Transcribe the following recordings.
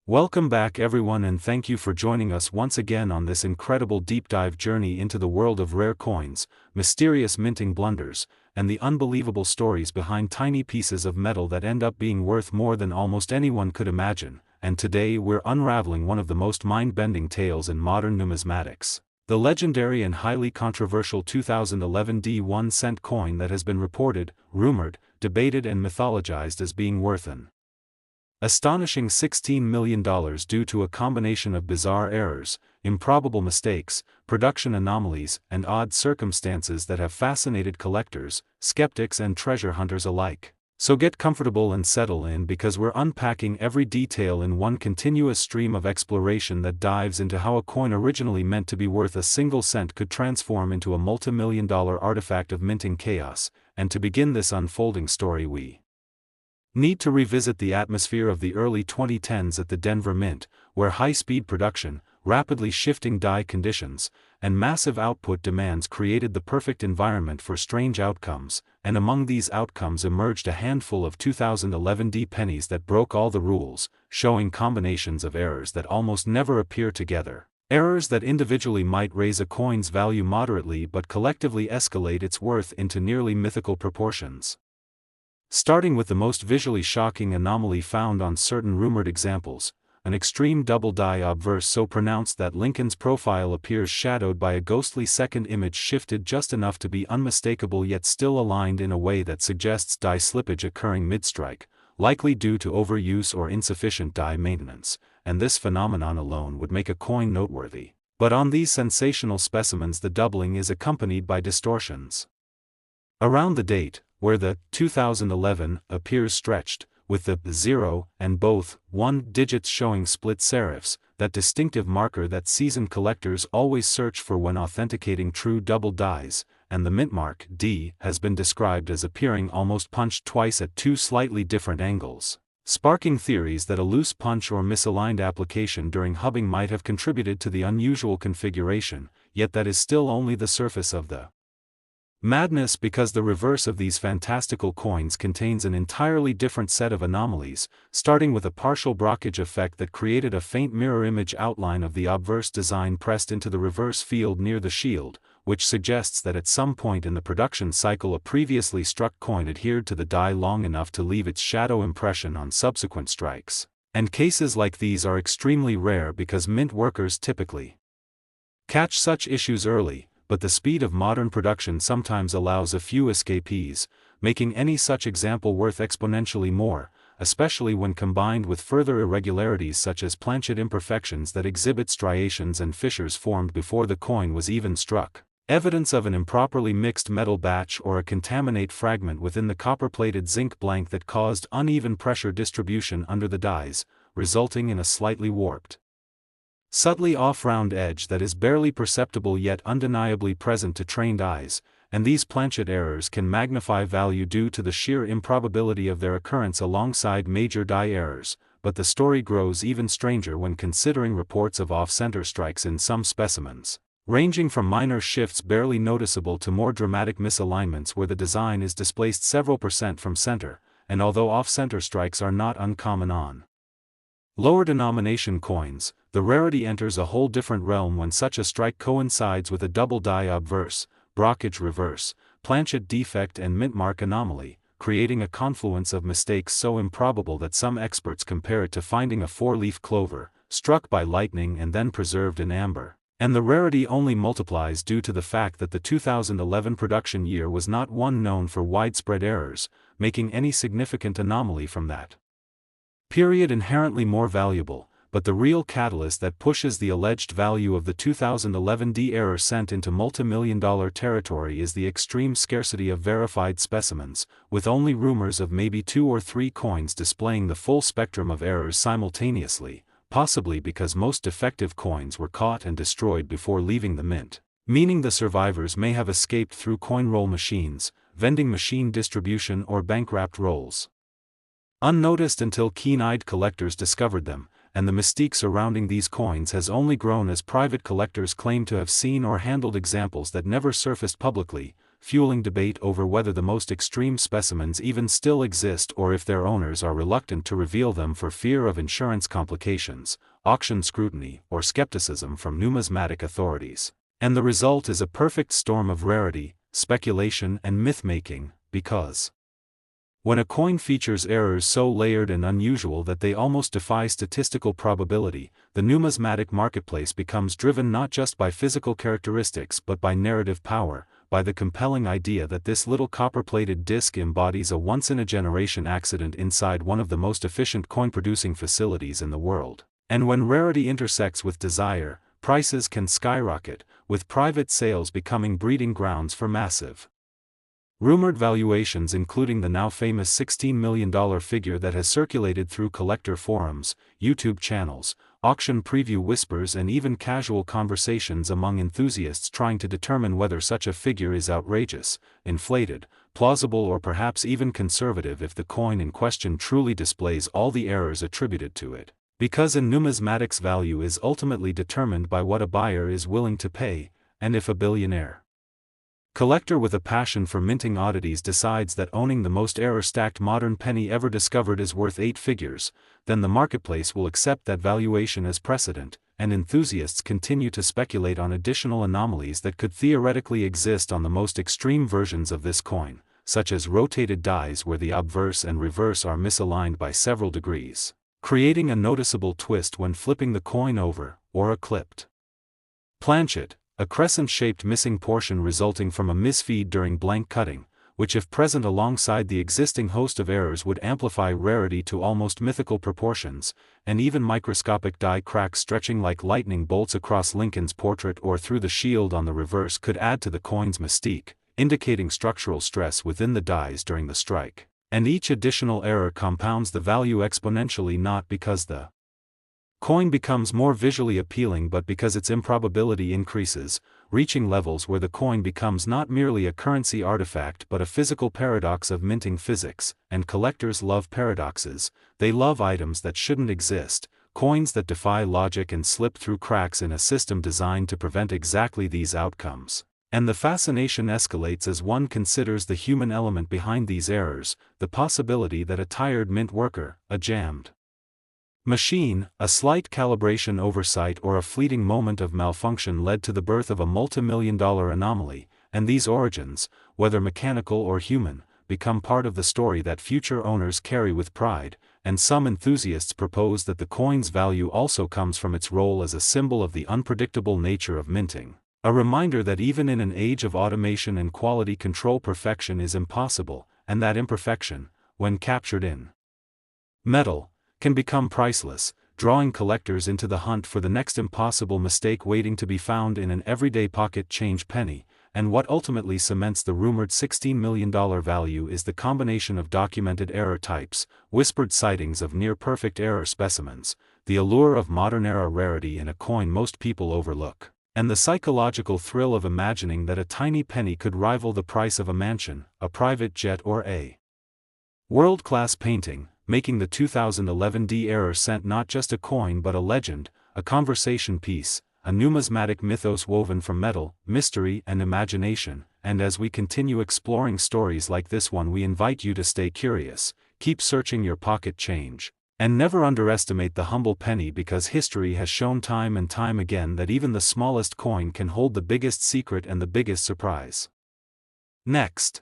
Welcome back everyone, and thank you for joining us once again on this incredible deep dive journey into the world of rare coins, mysterious minting blunders, and the unbelievable stories behind tiny pieces of metal that end up being worth more than almost anyone could imagine. And today we're unraveling one of the most mind-bending tales in modern numismatics. The legendary and highly controversial 2011 D1 cent coin that has been reported, rumored, debated and mythologized as being worth an astonishing $16 million due to a combination of bizarre errors, improbable mistakes, production anomalies, and odd circumstances that have fascinated collectors, skeptics and treasure hunters alike. So get comfortable and settle in, because we're unpacking every detail in one continuous stream of exploration that dives into how a coin originally meant to be worth a single cent could transform into a multi-million-dollar artifact of minting chaos. And to begin this unfolding story, we need to revisit the atmosphere of the early 2010s at the Denver Mint, where high-speed production, rapidly shifting die conditions, and massive output demands created the perfect environment for strange outcomes, and among these outcomes emerged a handful of 2011 D pennies that broke all the rules, showing combinations of errors that almost never appear together. Errors that individually might raise a coin's value moderately but collectively escalate its worth into nearly mythical proportions. Starting with the most visually shocking anomaly found on certain rumored examples, an extreme double die obverse so pronounced that Lincoln's profile appears shadowed by a ghostly second image shifted just enough to be unmistakable yet still aligned in a way that suggests die slippage occurring mid-strike, likely due to overuse or insufficient die maintenance, and this phenomenon alone would make a coin noteworthy. But on these sensational specimens the doubling is accompanied by distortions. Around the date, where the 2011 appears stretched, with the 0 and both 1 digits showing split serifs, that distinctive marker that seasoned collectors always search for when authenticating true double dies, and the mint mark D has been described as appearing almost punched twice at two slightly different angles, sparking theories that a loose punch or misaligned application during hubbing might have contributed to the unusual configuration, yet that is still only the surface of the madness, because the reverse of these fantastical coins contains an entirely different set of anomalies, starting with a partial blockage effect that created a faint mirror image outline of the obverse design pressed into the reverse field near the shield, which suggests that at some point in the production cycle a previously struck coin adhered to the die long enough to leave its shadow impression on subsequent strikes. And cases like these are extremely rare because mint workers typically catch such issues early, but the speed of modern production sometimes allows a few escapees, making any such example worth exponentially more, especially when combined with further irregularities such as planchet imperfections that exhibit striations and fissures formed before the coin was even struck, evidence of an improperly mixed metal batch or a contaminate fragment within the copper-plated zinc blank that caused uneven pressure distribution under the dies, resulting in a slightly warped, subtly off-round edge that is barely perceptible yet undeniably present to trained eyes, and these planchet errors can magnify value due to the sheer improbability of their occurrence alongside major die errors. But the story grows even stranger when considering reports of off-center strikes in some specimens, ranging from minor shifts barely noticeable to more dramatic misalignments where the design is displaced several percent from center. And although off-center strikes are not uncommon on lower denomination coins, the rarity enters a whole different realm when such a strike coincides with a double die obverse, blockage reverse, planchet defect and mint mark anomaly, creating a confluence of mistakes so improbable that some experts compare it to finding a four-leaf clover, struck by lightning and then preserved in amber. And the rarity only multiplies due to the fact that the 2011 production year was not one known for widespread errors, making any significant anomaly from that period inherently more valuable. But the real catalyst that pushes the alleged value of the 2011 D error cent into multi-million-dollar territory is the extreme scarcity of verified specimens, with only rumors of maybe 2 or 3 coins displaying the full spectrum of errors simultaneously, possibly because most defective coins were caught and destroyed before leaving the mint, meaning the survivors may have escaped through coin roll machines, vending machine distribution or bank-wrapped rolls, unnoticed until keen-eyed collectors discovered them. And the mystique surrounding these coins has only grown as private collectors claim to have seen or handled examples that never surfaced publicly, fueling debate over whether the most extreme specimens even still exist or if their owners are reluctant to reveal them for fear of insurance complications, auction scrutiny, or skepticism from numismatic authorities. And the result is a perfect storm of rarity, speculation, and myth-making, because when a coin features errors so layered and unusual that they almost defy statistical probability, the numismatic marketplace becomes driven not just by physical characteristics but by narrative power, by the compelling idea that this little copper-plated disc embodies a once-in-a-generation accident inside one of the most efficient coin-producing facilities in the world. And when rarity intersects with desire, prices can skyrocket, with private sales becoming breeding grounds for massive rumored valuations, including the now famous $16 million figure that has circulated through collector forums, YouTube channels, auction preview whispers, and even casual conversations among enthusiasts trying to determine whether such a figure is outrageous, inflated, plausible, or perhaps even conservative if the coin in question truly displays all the errors attributed to it. Because in numismatics, value is ultimately determined by what a buyer is willing to pay, and if a billionaire collector with a passion for minting oddities decides that owning the most error-stacked modern penny ever discovered is worth 8 figures, then the marketplace will accept that valuation as precedent, and enthusiasts continue to speculate on additional anomalies that could theoretically exist on the most extreme versions of this coin, such as rotated dies where the obverse and reverse are misaligned by several degrees, creating a noticeable twist when flipping the coin over, or a clipped planchet, a crescent-shaped missing portion resulting from a misfeed during blank cutting, which if present alongside the existing host of errors would amplify rarity to almost mythical proportions, and even microscopic die cracks stretching like lightning bolts across Lincoln's portrait or through the shield on the reverse could add to the coin's mystique, indicating structural stress within the dies during the strike. And each additional error compounds the value exponentially, not because the coin becomes more visually appealing but because its improbability increases, reaching levels where the coin becomes not merely a currency artifact but a physical paradox of minting physics. And collectors love paradoxes. They love items that shouldn't exist, coins that defy logic and slip through cracks in a system designed to prevent exactly these outcomes. And the fascination escalates as one considers the human element behind these errors, the possibility that a tired mint worker, a jammed machine, a slight calibration oversight, or a fleeting moment of malfunction led to the birth of a multi-million-dollar anomaly, and these origins, whether mechanical or human, become part of the story that future owners carry with pride. And some enthusiasts propose that the coin's value also comes from its role as a symbol of the unpredictable nature of minting, a reminder that even in an age of automation and quality control, perfection is impossible, and that imperfection, when captured in metal, can become priceless, drawing collectors into the hunt for the next impossible mistake waiting to be found in an everyday pocket change penny. And what ultimately cements the rumored $16 million value is the combination of documented error types, whispered sightings of near-perfect error specimens, the allure of modern-era rarity in a coin most people overlook, and the psychological thrill of imagining that a tiny penny could rival the price of a mansion, a private jet, or a world-class painting, making the 2011 error cent not just a coin but a legend, a conversation piece, a numismatic mythos woven from metal, mystery, and imagination. And as we continue exploring stories like this one, we invite you to stay curious, keep searching your pocket change, and never underestimate the humble penny, because history has shown time and time again that even the smallest coin can hold the biggest secret and the biggest surprise. Next,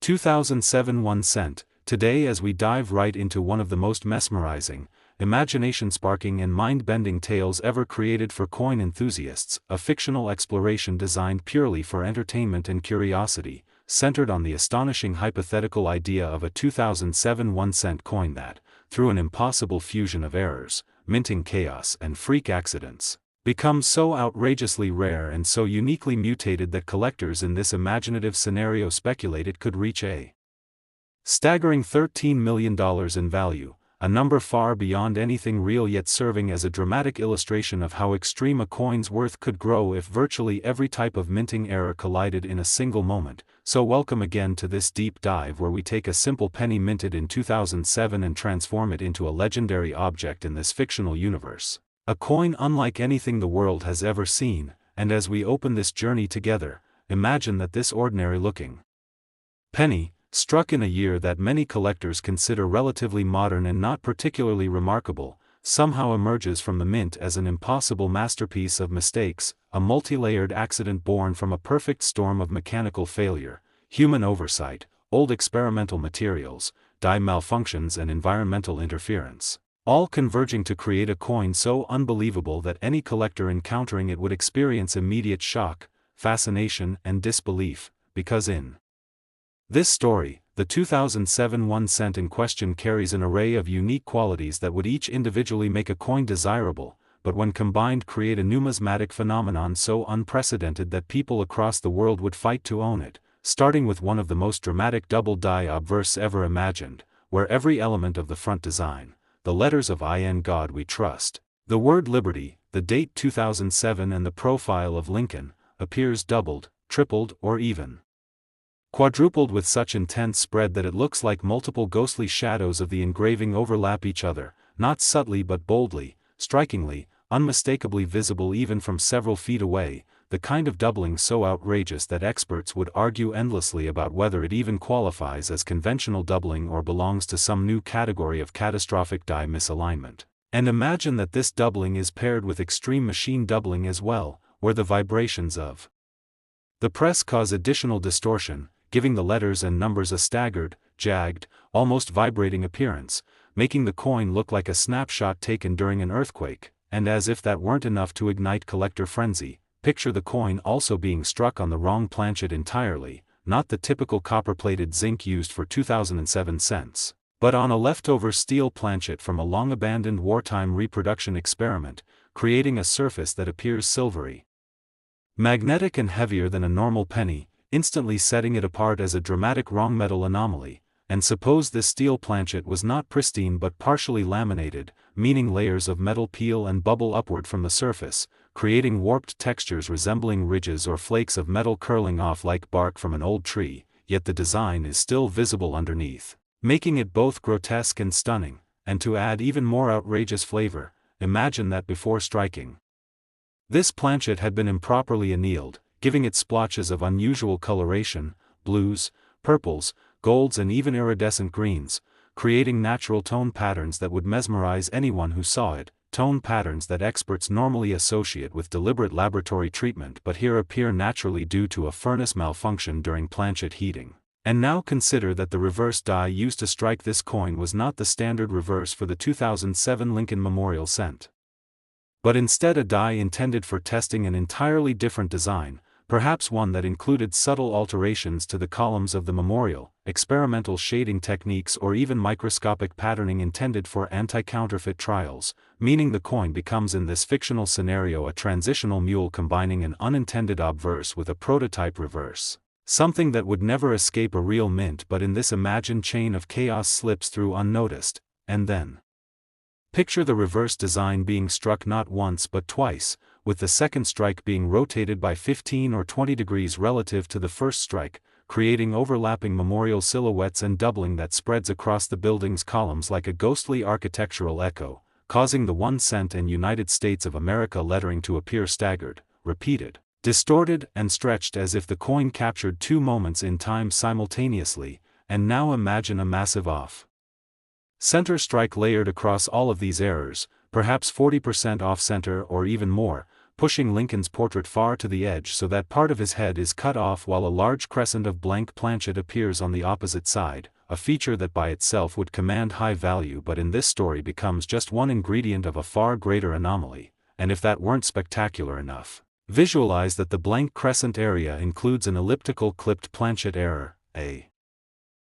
2007 1 cent. Today, as we dive right into one of the most mesmerizing, imagination-sparking, and mind-bending tales ever created for coin enthusiasts, a fictional exploration designed purely for entertainment and curiosity, centered on the astonishing hypothetical idea of a 2007 1 cent coin that, through an impossible fusion of errors, minting chaos, and freak accidents, becomes so outrageously rare and so uniquely mutated that collectors in this imaginative scenario speculate it could reach a staggering $13 million in value, a number far beyond anything real, yet serving as a dramatic illustration of how extreme a coin's worth could grow if virtually every type of minting error collided in a single moment. So welcome again to this deep dive where we take a simple penny minted in 2007 and transform it into a legendary object in this fictional universe, a coin unlike anything the world has ever seen. And as we open this journey together, imagine that this ordinary-looking penny, struck in a year that many collectors consider relatively modern and not particularly remarkable, somehow emerges from the mint as an impossible masterpiece of mistakes, a multi-layered accident born from a perfect storm of mechanical failure, human oversight, old experimental materials, die malfunctions and environmental interference, all converging to create a coin so unbelievable that any collector encountering it would experience immediate shock, fascination and disbelief, because in this story, the 2007 1 cent in question carries an array of unique qualities that would each individually make a coin desirable, but when combined create a numismatic phenomenon so unprecedented that people across the world would fight to own it, starting with one of the most dramatic double die obverse ever imagined, where every element of the front design, the letters of "In God We Trust," the word liberty, the date 2007 and the profile of Lincoln, appears doubled, tripled or even quadrupled with such intense spread that it looks like multiple ghostly shadows of the engraving overlap each other, not subtly but boldly, strikingly, unmistakably visible even from several feet away, the kind of doubling so outrageous that experts would argue endlessly about whether it even qualifies as conventional doubling or belongs to some new category of catastrophic die misalignment. And imagine that this doubling is paired with extreme machine doubling as well, where the vibrations of the press cause additional distortion, giving the letters and numbers a staggered, jagged, almost vibrating appearance, making the coin look like a snapshot taken during an earthquake, and as if that weren't enough to ignite collector frenzy, picture the coin also being struck on the wrong planchet entirely, not the typical copper-plated zinc used for 2007 cents, but on a leftover steel planchet from a long-abandoned wartime reproduction experiment, creating a surface that appears silvery, magnetic and heavier than a normal penny, instantly setting it apart as a dramatic wrong metal anomaly. And suppose this steel planchet was not pristine but partially laminated, meaning layers of metal peel and bubble upward from the surface, creating warped textures resembling ridges or flakes of metal curling off like bark from an old tree, yet the design is still visible underneath, making it both grotesque and stunning. And to add even more outrageous flavor, imagine that before striking this planchet had been improperly annealed, giving it splotches of unusual coloration, blues, purples, golds and even iridescent greens, creating natural tone patterns that would mesmerize anyone who saw it, tone patterns that experts normally associate with deliberate laboratory treatment but here appear naturally due to a furnace malfunction during planchet heating. And now consider that the reverse die used to strike this coin was not the standard reverse for the 2007 Lincoln Memorial cent, but instead a die intended for testing an entirely different design, perhaps one that included subtle alterations to the columns of the memorial, experimental shading techniques or even microscopic patterning intended for anti-counterfeit trials, meaning the coin becomes in this fictional scenario a transitional mule combining an unintended obverse with a prototype reverse. Something that would never escape a real mint but in this imagined chain of chaos slips through unnoticed, and then picture the reverse design being struck not once but twice, with the second strike being rotated by 15 or 20 degrees relative to the first strike, creating overlapping memorial silhouettes and doubling that spreads across the building's columns like a ghostly architectural echo, causing the 1 cent and United States of America lettering to appear staggered, repeated, distorted and stretched as if the coin captured two moments in time simultaneously. And now imagine a massive off-center strike layered across all of these errors, perhaps 40% off-center or even more, pushing Lincoln's portrait far to the edge so that part of his head is cut off while a large crescent of blank planchet appears on the opposite side, a feature that by itself would command high value but in this story becomes just one ingredient of a far greater anomaly. And if that weren't spectacular enough, visualize that the blank crescent area includes an elliptical clipped planchet error, a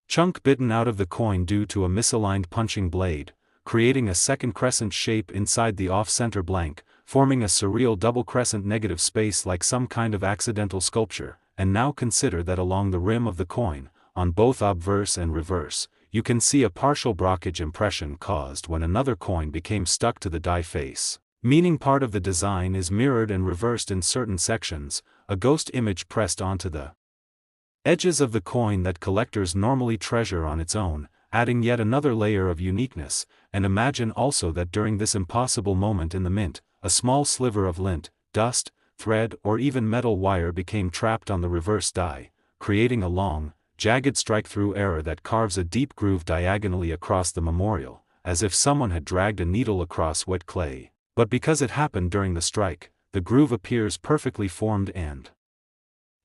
chunk bitten out of the coin due to a misaligned punching blade, creating a second crescent shape inside the off-center blank, forming a surreal double crescent negative space like some kind of accidental sculpture. And now consider that along the rim of the coin, on both obverse and reverse, you can see a partial blockage impression caused when another coin became stuck to the die face, meaning part of the design is mirrored and reversed in certain sections, a ghost image pressed onto the edges of the coin that collectors normally treasure on its own, adding yet another layer of uniqueness. And imagine also that during this impossible moment in the mint, a small sliver of lint, dust, thread, or even metal wire became trapped on the reverse die, creating a long, jagged strike-through error that carves a deep groove diagonally across the memorial, as if someone had dragged a needle across wet clay. But because it happened during the strike, the groove appears perfectly formed and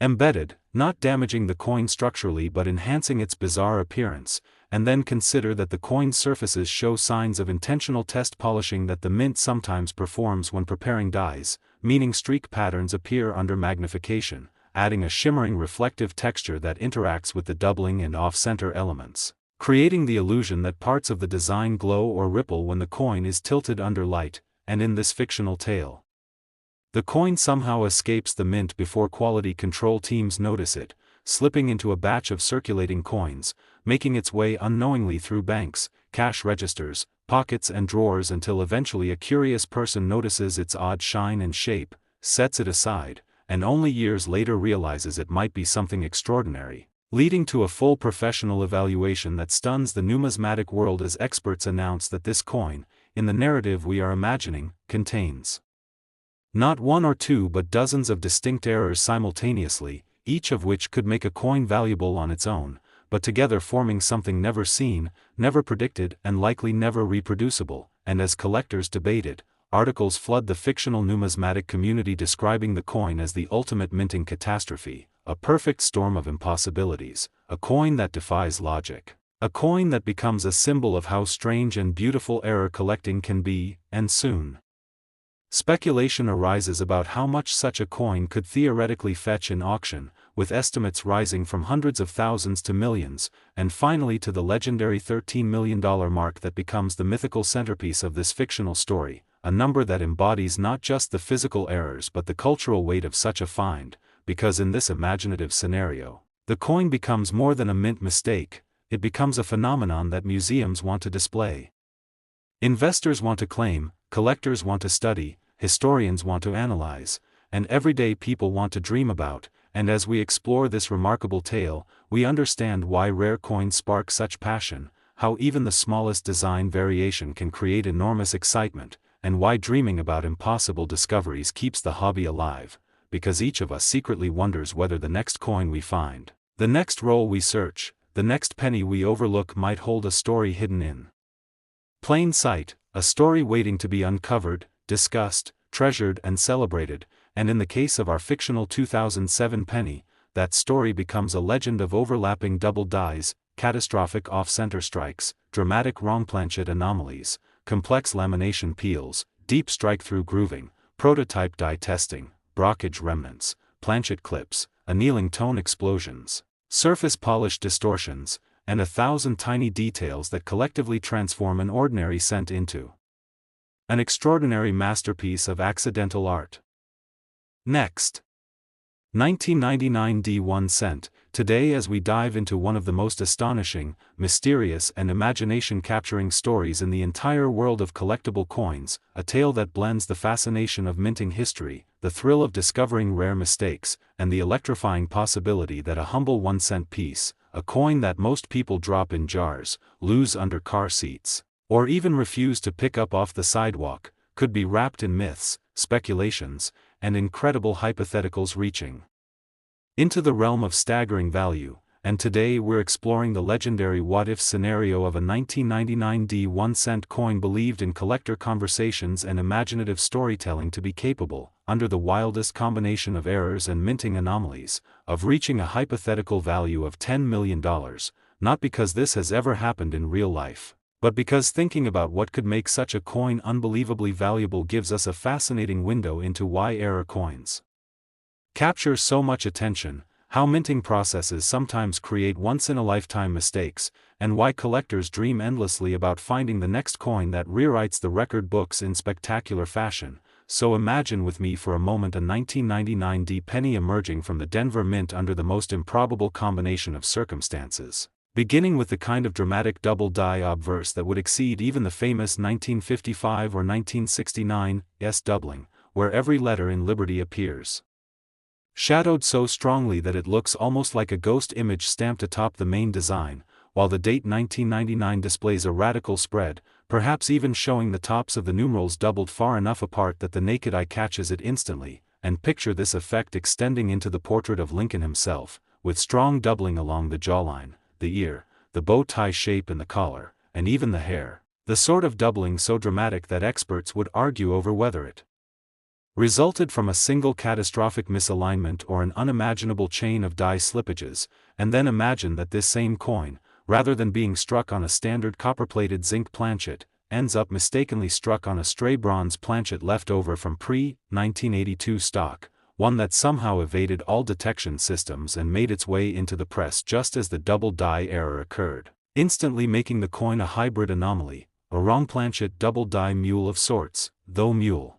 embedded, not damaging the coin structurally but enhancing its bizarre appearance. And then consider that the coin's surfaces show signs of intentional test polishing that the mint sometimes performs when preparing dies, meaning streak patterns appear under magnification, adding a shimmering reflective texture that interacts with the doubling and off-center elements, creating the illusion that parts of the design glow or ripple when the coin is tilted under light. And in this fictional tale, the coin somehow escapes the mint before quality control teams notice it, slipping into a batch of circulating coins, making its way unknowingly through banks, cash registers, pockets and drawers until eventually a curious person notices its odd shine and shape, sets it aside, and only years later realizes it might be something extraordinary, leading to a full professional evaluation that stuns the numismatic world as experts announce that this coin, in the narrative we are imagining, contains not one or two but dozens of distinct errors simultaneously, each of which could make a coin valuable on its own, but together forming something never seen, never predicted and likely never reproducible. And as collectors debate it, articles flood the fictional numismatic community describing the coin as the ultimate minting catastrophe, a perfect storm of impossibilities, a coin that defies logic, a coin that becomes a symbol of how strange and beautiful error collecting can be. And soon speculation arises about how much such a coin could theoretically fetch in auction, with estimates rising from hundreds of thousands to millions, and finally to the legendary $13 million mark that becomes the mythical centerpiece of this fictional story, a number that embodies not just the physical errors but the cultural weight of such a find, because in this imaginative scenario, the coin becomes more than a mint mistake, it becomes a phenomenon that museums want to display. Investors want to claim, collectors want to study, historians want to analyze, and everyday people want to dream about. And as we explore this remarkable tale, we understand why rare coins spark such passion, how even the smallest design variation can create enormous excitement, and why dreaming about impossible discoveries keeps the hobby alive, because each of us secretly wonders whether the next coin we find, the next roll we search, the next penny we overlook might hold a story hidden in plain sight, a story waiting to be uncovered, discussed, treasured and celebrated. And in the case of our fictional 2007 penny, that story becomes a legend of overlapping double dies, catastrophic off-center strikes, dramatic wrong planchet anomalies, complex lamination peels, deep strike-through grooving, prototype die testing, brockage remnants, planchet clips, annealing tone explosions, surface polish distortions, and 1,000 tiny details that collectively transform an ordinary cent into an extraordinary masterpiece of accidental art. Next. 1999 D1 cent. Today as we dive into one of the most astonishing, mysterious and imagination-capturing stories in the entire world of collectible coins, a tale that blends the fascination of minting history, the thrill of discovering rare mistakes, and the electrifying possibility that a humble 1-cent piece, a coin that most people drop in jars, lose under car seats, or even refuse to pick up off the sidewalk, could be wrapped in myths, speculations, and incredible hypotheticals reaching into the realm of staggering value. And today we're exploring the legendary what-if scenario of a 1999 D1 cent coin believed in collector conversations and imaginative storytelling to be capable, under the wildest combination of errors and minting anomalies, of reaching a hypothetical value of $10 million, not because this has ever happened in real life, but because thinking about what could make such a coin unbelievably valuable gives us a fascinating window into why error coins capture so much attention, how minting processes sometimes create once-in-a-lifetime mistakes, and why collectors dream endlessly about finding the next coin that rewrites the record books in spectacular fashion. So imagine with me for a moment a 1999 D penny emerging from the Denver Mint under the most improbable combination of circumstances, beginning with the kind of dramatic double die obverse that would exceed even the famous 1955 or 1969 S doubling, where every letter in Liberty appears shadowed so strongly that it looks almost like a ghost image stamped atop the main design, while the date 1999 displays a radical spread, perhaps even showing the tops of the numerals doubled far enough apart that the naked eye catches it instantly, and picture this effect extending into the portrait of Lincoln himself, with strong doubling along the jawline, the ear, the bow tie shape and the collar, and even the hair, the sort of doubling so dramatic that experts would argue over whether it resulted from a single catastrophic misalignment or an unimaginable chain of die slippages. And then imagine that this same coin, rather than being struck on a standard copper-plated zinc planchet, ends up mistakenly struck on a stray bronze planchet left over from pre-1982 stock, one that somehow evaded all detection systems and made its way into the press just as the double die error occurred, instantly making the coin a hybrid anomaly, a wrong planchet double die mule of sorts, though mule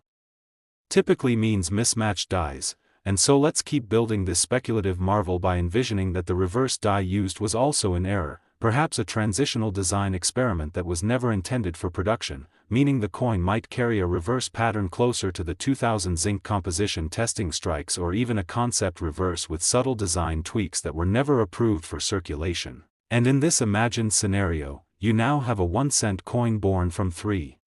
typically means mismatched dies. And so let's keep building this speculative marvel by envisioning that the reverse die used was also in error, perhaps a transitional design experiment that was never intended for production, meaning the coin might carry a reverse pattern closer to the 2000 zinc composition testing strikes, or even a concept reverse with subtle design tweaks that were never approved for circulation. And in this imagined scenario, you now have a 1-cent coin born from 3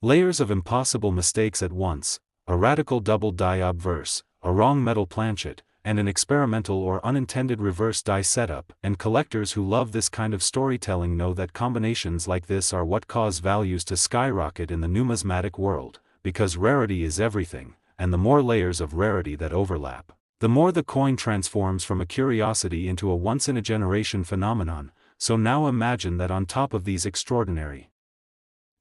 layers of impossible mistakes at once: a radical double die obverse, a wrong metal planchet, and an experimental or unintended reverse die setup. And collectors who love this kind of storytelling know that combinations like this are what cause values to skyrocket in the numismatic world, because rarity is everything, and the more layers of rarity that overlap, the more the coin transforms from a curiosity into a once-in-a-generation phenomenon. So now imagine that on top of these extraordinary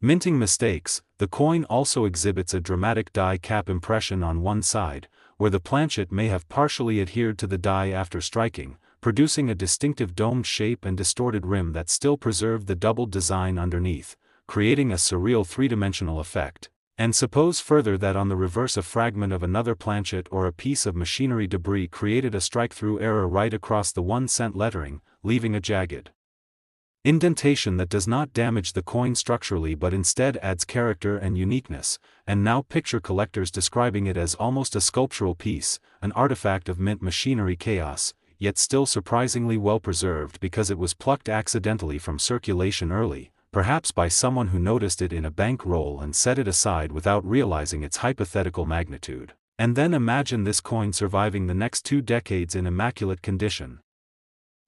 minting mistakes, the coin also exhibits a dramatic die cap impression on one side, where the planchet may have partially adhered to the die after striking, producing a distinctive domed shape and distorted rim that still preserved the doubled design underneath, creating a surreal three-dimensional effect. And suppose further that on the reverse a fragment of another planchet or a piece of machinery debris created a strike-through error right across the 1-cent lettering, leaving a jagged indentation that does not damage the coin structurally but instead adds character and uniqueness. And now picture collectors describing it as almost a sculptural piece, an artifact of mint machinery chaos, yet still surprisingly well preserved because it was plucked accidentally from circulation early, perhaps by someone who noticed it in a bank roll and set it aside without realizing its hypothetical magnitude. And then imagine this coin surviving the next 2 decades in immaculate condition,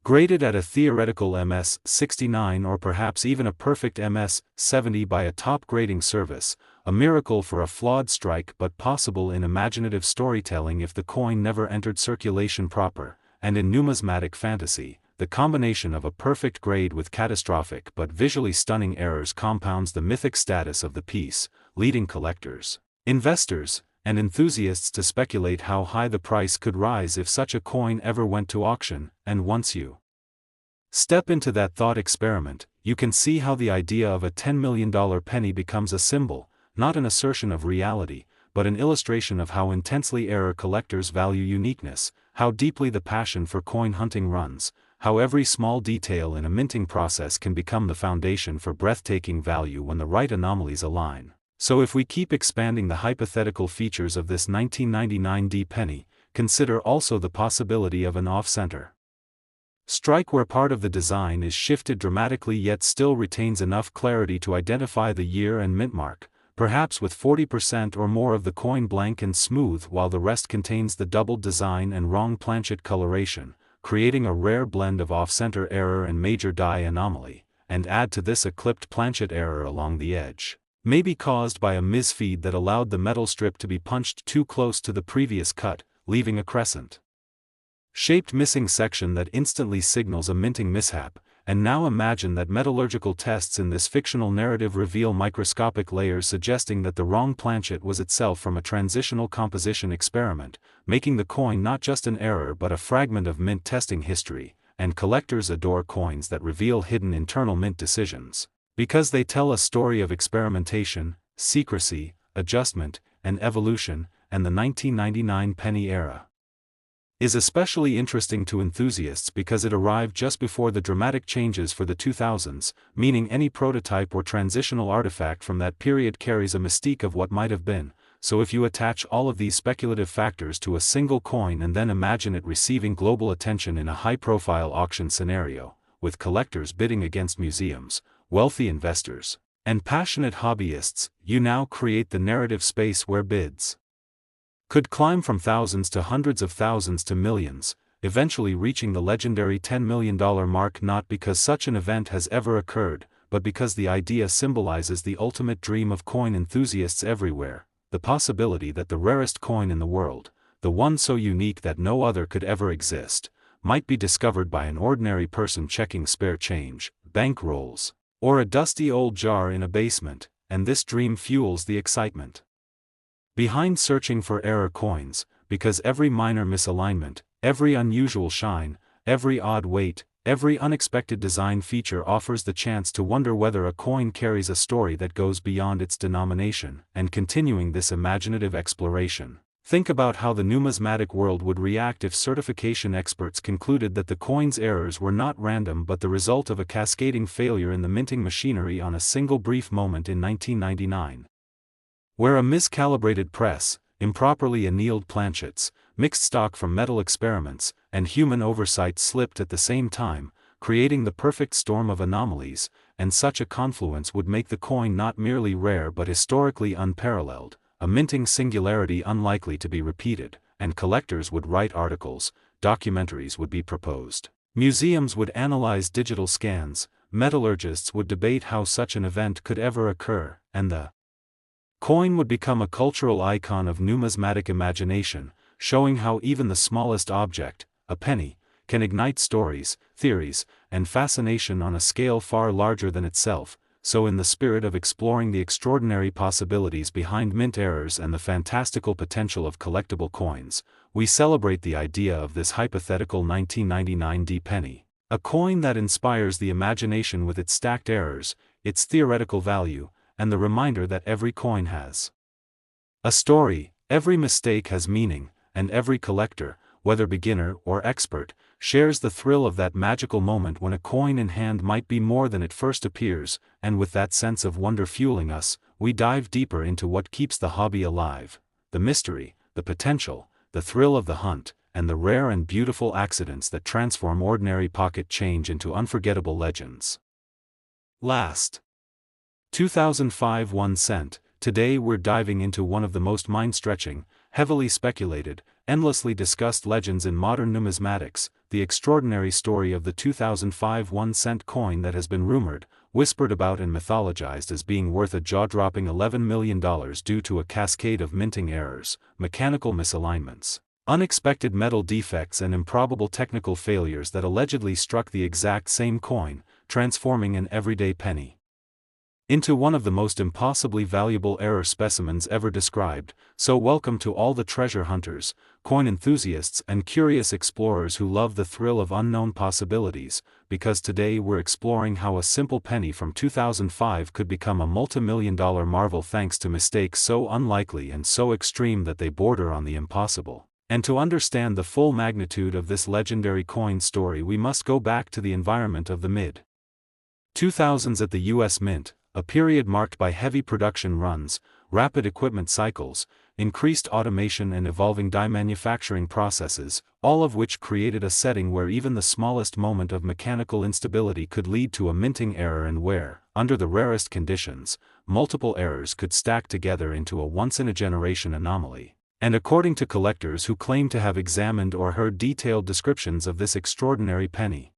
graded at a theoretical MS-69 or perhaps even a perfect MS-70 by a top grading service, a miracle for a flawed strike but possible in imaginative storytelling if the coin never entered circulation proper. And in numismatic fantasy, the combination of a perfect grade with catastrophic but visually stunning errors compounds the mythic status of the piece, leading collectors, investors, and enthusiasts to speculate how high the price could rise if such a coin ever went to auction. And once you step into that thought experiment, you can see how the idea of a $10 million penny becomes a symbol, not an assertion of reality, but an illustration of how intensely error collectors value uniqueness, how deeply the passion for coin hunting runs, how every small detail in a minting process can become the foundation for breathtaking value when the right anomalies align. So if we keep expanding the hypothetical features of this 1999 D penny, consider also the possibility of an off-center strike where part of the design is shifted dramatically yet still retains enough clarity to identify the year and mint mark, perhaps with 40% or more of the coin blank and smooth while the rest contains the doubled design and wrong planchet coloration, creating a rare blend of off-center error and major die anomaly. And add to this a clipped planchet error along the edge, maybe caused by a misfeed that allowed the metal strip to be punched too close to the previous cut, leaving a crescent-shaped missing section that instantly signals a minting mishap. And now imagine that metallurgical tests in this fictional narrative reveal microscopic layers suggesting that the wrong planchet was itself from a transitional composition experiment, making the coin not just an error but a fragment of mint testing history. And collectors adore coins that reveal hidden internal mint decisions, because they tell a story of experimentation, secrecy, adjustment, and evolution. And the 1999 penny era is especially interesting to enthusiasts because it arrived just before the dramatic changes for the 2000s, meaning any prototype or transitional artifact from that period carries a mystique of what might have been. So if you attach all of these speculative factors to a single coin and then imagine it receiving global attention in a high-profile auction scenario, with collectors bidding against museums, wealthy investors, and passionate hobbyists, you now create the narrative space where bids could climb from thousands to hundreds of thousands to millions, eventually reaching the legendary $10 million mark, not because such an event has ever occurred, but because the idea symbolizes the ultimate dream of coin enthusiasts everywhere, the possibility that the rarest coin in the world, the one so unique that no other could ever exist, might be discovered by an ordinary person checking spare change, bank rolls, or a dusty old jar in a basement, and this dream fuels the excitement behind searching for error coins, because every minor misalignment, every unusual shine, every odd weight, every unexpected design feature offers the chance to wonder whether a coin carries a story that goes beyond its denomination, and continuing this imaginative exploration. Think about how the numismatic world would react if certification experts concluded that the coin's errors were not random but the result of a cascading failure in the minting machinery on a single brief moment in 1999. Where a miscalibrated press, improperly annealed planchets, mixed stock from metal experiments, and human oversight slipped at the same time, creating the perfect storm of anomalies, and such a confluence would make the coin not merely rare but historically unparalleled, a minting singularity unlikely to be repeated, and collectors would write articles, documentaries would be proposed, museums would analyze digital scans, metallurgists would debate how such an event could ever occur, and the coin would become a cultural icon of numismatic imagination, showing how even the smallest object, a penny, can ignite stories, theories, and fascination on a scale far larger than itself. So in the spirit of exploring the extraordinary possibilities behind mint errors and the fantastical potential of collectible coins, we celebrate the idea of this hypothetical 1999 D-penny, a coin that inspires the imagination with its stacked errors, its theoretical value, and the reminder that every coin has a story, every mistake has meaning, and every collector, whether beginner or expert, shares the thrill of that magical moment when a coin in hand might be more than it first appears, and with that sense of wonder fueling us, we dive deeper into what keeps the hobby alive, the mystery, the potential, the thrill of the hunt, and the rare and beautiful accidents that transform ordinary pocket change into unforgettable legends. Last 2005 1 cent. Today we're diving into one of the most mind-stretching, heavily speculated, endlessly discussed legends in modern numismatics, the extraordinary story of the 2005 1-cent coin that has been rumored, whispered about and mythologized as being worth a jaw-dropping $11 million due to a cascade of minting errors, mechanical misalignments, unexpected metal defects and improbable technical failures that allegedly struck the exact same coin, transforming an everyday penny into one of the most impossibly valuable error specimens ever described. So welcome to all the treasure hunters, coin enthusiasts and curious explorers who love the thrill of unknown possibilities, because today we're exploring how a simple penny from 2005 could become a multi-million-dollar marvel thanks to mistakes so unlikely and so extreme that they border on the impossible. And to understand the full magnitude of this legendary coin story, we must go back to the environment of the mid-2000s at the U.S. Mint, a period marked by heavy production runs, rapid equipment cycles, increased automation and evolving die manufacturing processes, all of which created a setting where even the smallest moment of mechanical instability could lead to a minting error and where, under the rarest conditions, multiple errors could stack together into a once-in-a-generation anomaly. And according to collectors who claim to have examined or heard detailed descriptions of this extraordinary penny,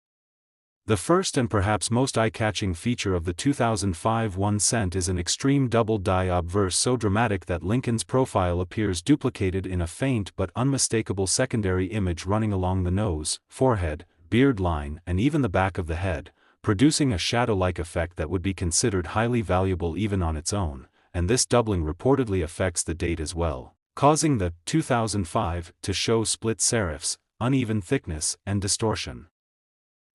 the first and perhaps most eye-catching feature of the 2005 1 cent is an extreme double die obverse so dramatic that Lincoln's profile appears duplicated in a faint but unmistakable secondary image running along the nose, forehead, beard line and even the back of the head, producing a shadow-like effect that would be considered highly valuable even on its own, and this doubling reportedly affects the date as well, causing the 2005 to show split serifs, uneven thickness and distortion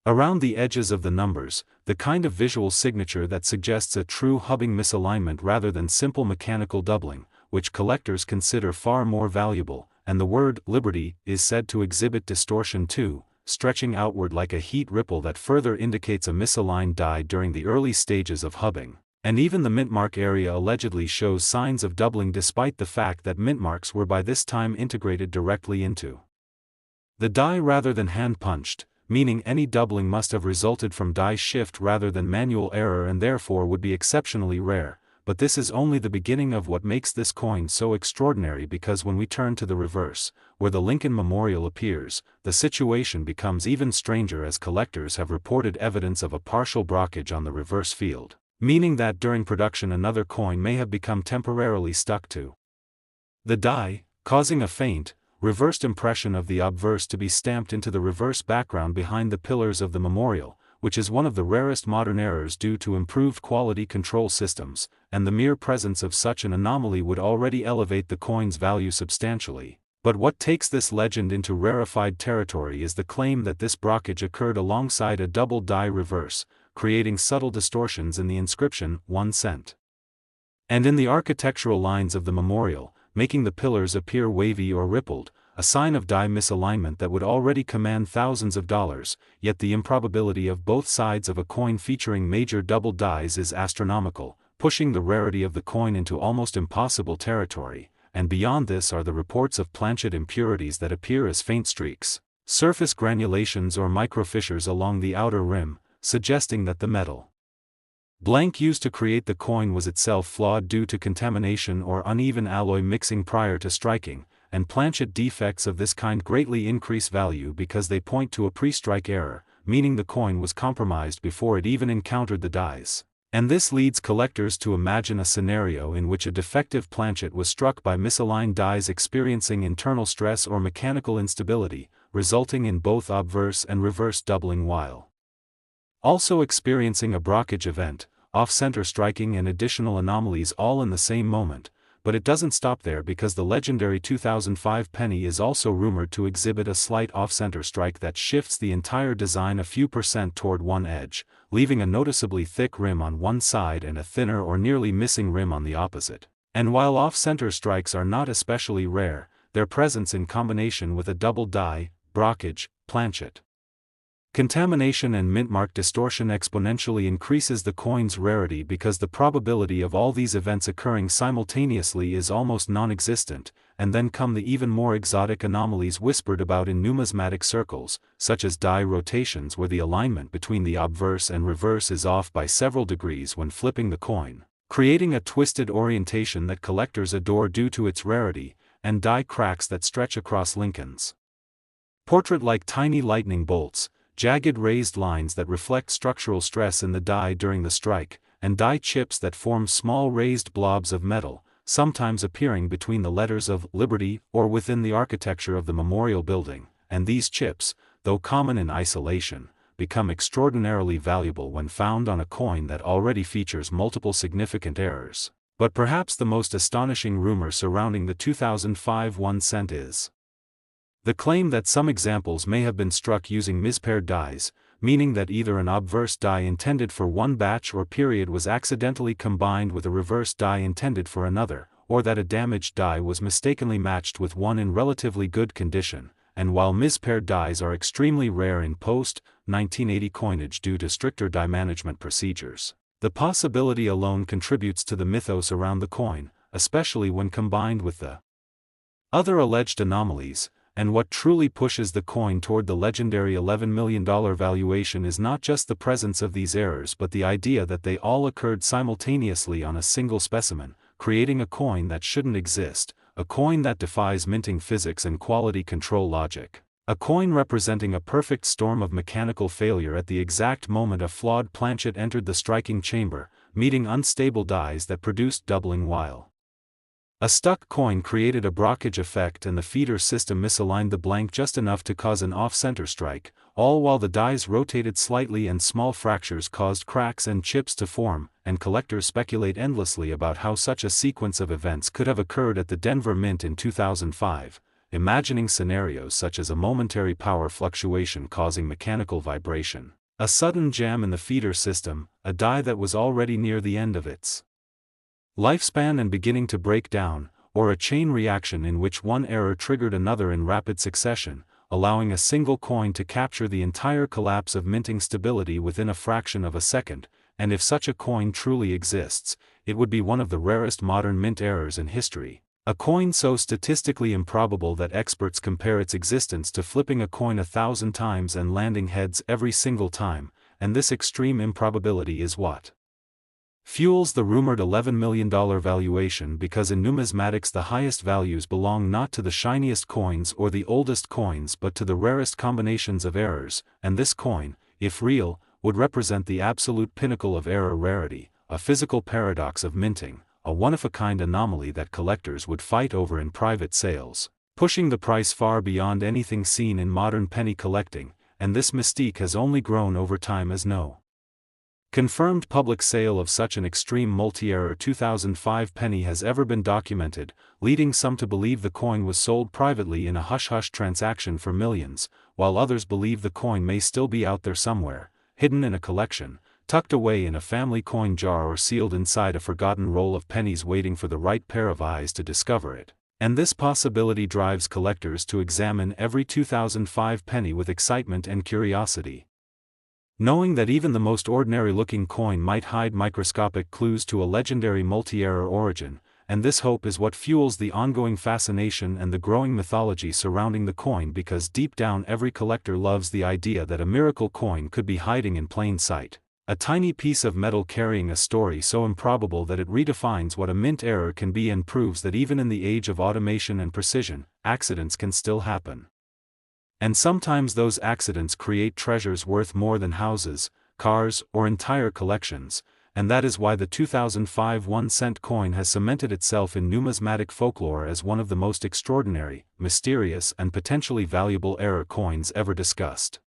around the edges of the numbers, the kind of visual signature that suggests a true hubbing misalignment rather than simple mechanical doubling, which collectors consider far more valuable, and the word Liberty is said to exhibit distortion too, stretching outward like a heat ripple that further indicates a misaligned die during the early stages of hubbing. And even the mintmark area allegedly shows signs of doubling despite the fact that mintmarks were by this time integrated directly into the die rather than hand-punched, meaning any doubling must have resulted from die shift rather than manual error and therefore would be exceptionally rare, but this is only the beginning of what makes this coin so extraordinary, because when we turn to the reverse, where the Lincoln Memorial appears, the situation becomes even stranger, as collectors have reported evidence of a partial blockage on the reverse field, meaning that during production another coin may have become temporarily stuck to the die, causing a faint, reversed impression of the obverse to be stamped into the reverse background behind the pillars of the memorial, which is one of the rarest modern errors due to improved quality control systems, and the mere presence of such an anomaly would already elevate the coin's value substantially. But what takes this legend into rarefied territory is the claim that this blockage occurred alongside a double die reverse, creating subtle distortions in the inscription, 1 cent. And in the architectural lines of the memorial, making the pillars appear wavy or rippled, a sign of die misalignment that would already command thousands of dollars. Yet the improbability of both sides of a coin featuring major double dies is astronomical, pushing the rarity of the coin into almost impossible territory, and beyond this are the reports of planchet impurities that appear as faint streaks, surface granulations or microfissures along the outer rim, suggesting that the metal blank used to create the coin was itself flawed due to contamination or uneven alloy mixing prior to striking, and planchet defects of this kind greatly increase value because they point to a pre-strike error, meaning the coin was compromised before it even encountered the dies. And this leads collectors to imagine a scenario in which a defective planchet was struck by misaligned dies experiencing internal stress or mechanical instability, resulting in both obverse and reverse doubling while also experiencing a blockage event, off-center striking and additional anomalies all in the same moment. But it doesn't stop there, because the legendary 2005 penny is also rumored to exhibit a slight off-center strike that shifts the entire design a few percent toward one edge, leaving a noticeably thick rim on one side and a thinner or nearly missing rim on the opposite. And while off-center strikes are not especially rare, their presence in combination with a double die, blockage, planchet contamination and mint mark distortion exponentially increases the coin's rarity, because the probability of all these events occurring simultaneously is almost non-existent. And then come the even more exotic anomalies whispered about in numismatic circles, such as die rotations where the alignment between the obverse and reverse is off by several degrees when flipping the coin, creating a twisted orientation that collectors adore due to its rarity, and die cracks that stretch across Lincoln's portrait like tiny lightning bolts, jagged raised lines that reflect structural stress in the die during the strike, and die chips that form small raised blobs of metal, sometimes appearing between the letters of Liberty or within the architecture of the memorial building. And these chips, though common in isolation, become extraordinarily valuable when found on a coin that already features multiple significant errors. But perhaps the most astonishing rumor surrounding the 2005 1 cent is the claim that some examples may have been struck using mispaired dies, meaning that either an obverse die intended for one batch or period was accidentally combined with a reverse die intended for another, or that a damaged die was mistakenly matched with one in relatively good condition. And while mispaired dies are extremely rare in post-1980 coinage due to stricter die management procedures, the possibility alone contributes to the mythos around the coin, especially when combined with the other alleged anomalies. And what truly pushes the coin toward the legendary $11 million valuation is not just the presence of these errors, but the idea that they all occurred simultaneously on a single specimen, creating a coin that shouldn't exist, a coin that defies minting physics and quality control logic, a coin representing a perfect storm of mechanical failure at the exact moment a flawed planchet entered the striking chamber, meeting unstable dies that produced doubling while a stuck coin created a blockage effect, and the feeder system misaligned the blank just enough to cause an off-center strike, all while the dies rotated slightly and small fractures caused cracks and chips to form. And collectors speculate endlessly about how such a sequence of events could have occurred at the Denver Mint in 2005, imagining scenarios such as a momentary power fluctuation causing mechanical vibration, a sudden jam in the feeder system, a die that was already near the end of its lifespan and beginning to break down, or a chain reaction in which one error triggered another in rapid succession, allowing a single coin to capture the entire collapse of minting stability within a fraction of a second. And if such a coin truly exists, it would be one of the rarest modern mint errors in history, a coin so statistically improbable that experts compare its existence to flipping a coin 1,000 times and landing heads every single time. And this extreme improbability is what fuels the rumored $11 million valuation because in numismatics the highest values belong not to the shiniest coins or the oldest coins but to the rarest combinations of errors, and this coin, if real, would represent the absolute pinnacle of error rarity, a physical paradox of minting, a one-of-a-kind anomaly that collectors would fight over in private sales, pushing the price far beyond anything seen in modern penny collecting, and this mystique has only grown over time as no confirmed public sale of such an extreme multi-error 2005 penny has ever been documented, leading some to believe the coin was sold privately in a hush-hush transaction for millions, while others believe the coin may still be out there somewhere, hidden in a collection, tucked away in a family coin jar or sealed inside a forgotten roll of pennies waiting for the right pair of eyes to discover it. And this possibility drives collectors to examine every 2005 penny with excitement and curiosity, knowing that even the most ordinary-looking coin might hide microscopic clues to a legendary multi-error origin, and this hope is what fuels the ongoing fascination and the growing mythology surrounding the coin because deep down every collector loves the idea that a miracle coin could be hiding in plain sight, a tiny piece of metal carrying a story so improbable that it redefines what a mint error can be and proves that even in the age of automation and precision, accidents can still happen. And sometimes those accidents create treasures worth more than houses, cars, or entire collections, and that is why the 2005 1-cent coin has cemented itself in numismatic folklore as one of the most extraordinary, mysterious and potentially valuable error coins ever discussed.